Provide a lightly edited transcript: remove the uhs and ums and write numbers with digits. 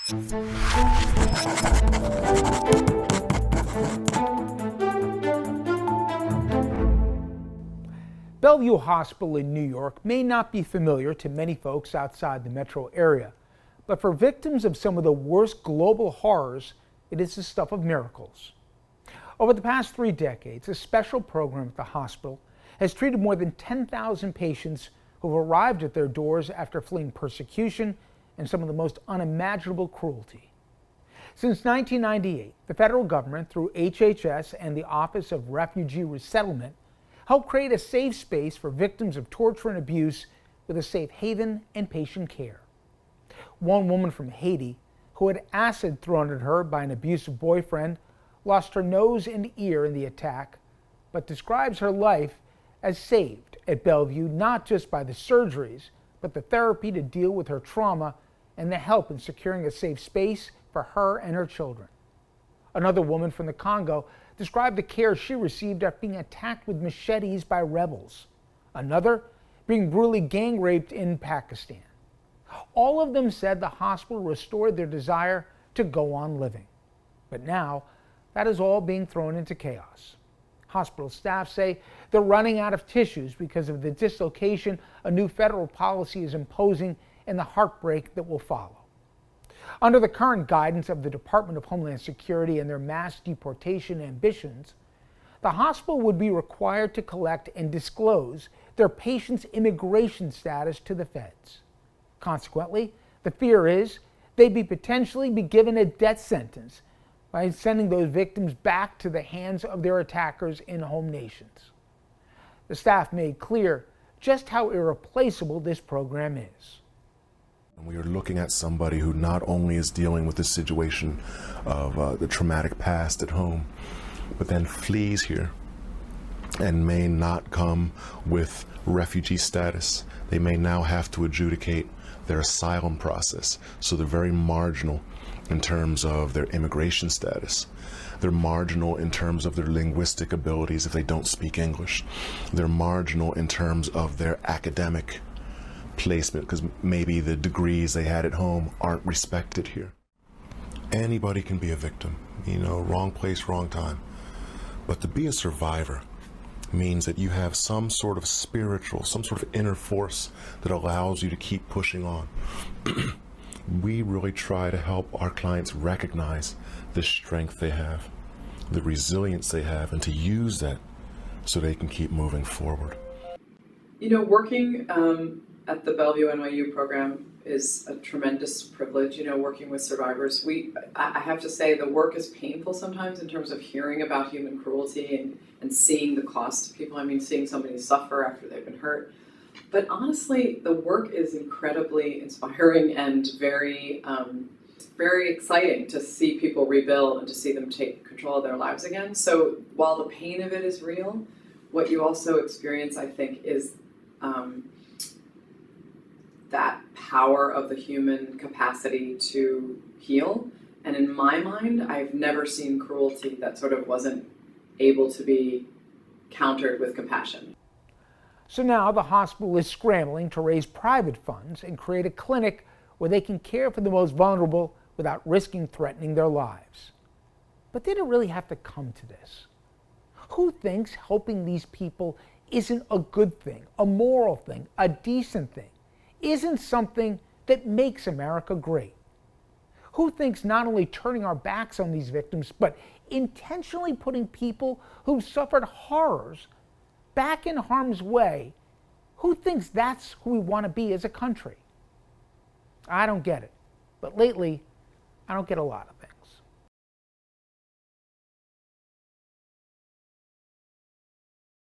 Bellevue Hospital in New York may not be familiar to many folks outside the metro area, but for victims of some of the worst global horrors, it is the stuff of miracles. Over the past 3 decades, a special program at the hospital has treated more than 10,000 patients who have arrived at their doors after fleeing persecution and some of the most unimaginable cruelty. Since 1998, the federal government, through HHS and the Office of Refugee Resettlement, helped create a safe space for victims of torture and abuse with a safe haven and patient care. One woman from Haiti, who had acid thrown at her by an abusive boyfriend, lost her nose and ear in the attack, but describes her life as saved at Bellevue not just by the surgeries, but the therapy to deal with her trauma and the help in securing a safe space for her and her children. Another woman from the Congo described the care she received after being attacked with machetes by rebels. Another being brutally gang raped in Pakistan. All of them said the hospital restored their desire to go on living. But now, that is all being thrown into chaos. Hospital staff say they're running out of tissues because of the dislocation a new federal policy is imposing and the heartbreak that will follow. Under the current guidance of the Department of Homeland Security and their mass deportation ambitions, the hospital would be required to collect and disclose their patients' immigration status to the feds. Consequently, the fear is they'd potentially be given a death sentence by sending those victims back to the hands of their attackers in home nations. The staff made clear just how irreplaceable this program is. We are looking at somebody who not only is dealing with the situation of the traumatic past at home, but then flees here and may not come with refugee status. They may now have to adjudicate their asylum process, so they're very marginal in terms of their immigration status. They're marginal in terms of their linguistic abilities if they don't speak English. They're marginal in terms of their academic placement because maybe the degrees they had at home aren't respected here. Anybody can be a victim, wrong place, wrong time. But to be a survivor means that you have some sort of spiritual, some sort of inner force that allows you to keep pushing on. We really try to help our clients recognize the strength they have, the resilience they have, and to use that so they can keep moving forward. Working at the Bellevue NYU program is a tremendous privilege, working with survivors. I have to say the work is painful sometimes in terms of hearing about human cruelty and seeing the cost to people. Seeing somebody suffer after they've been hurt. But honestly, the work is incredibly inspiring and very, very exciting to see people rebuild and to see them take control of their lives again. So while the pain of it is real, what you also experience, I think, is that power of the human capacity to heal. And in my mind, I've never seen cruelty that sort of wasn't able to be countered with compassion. So now the hospital is scrambling to raise private funds and create a clinic where they can care for the most vulnerable without risking threatening their lives. But did it really have to come to this? Who thinks helping these people isn't a good thing, a moral thing, a decent thing, isn't something that makes America great? Who thinks not only turning our backs on these victims, but intentionally putting people who've suffered horrors back in harm's way, who thinks that's who we want to be as a country? I don't get it. But lately, I don't get a lot of it.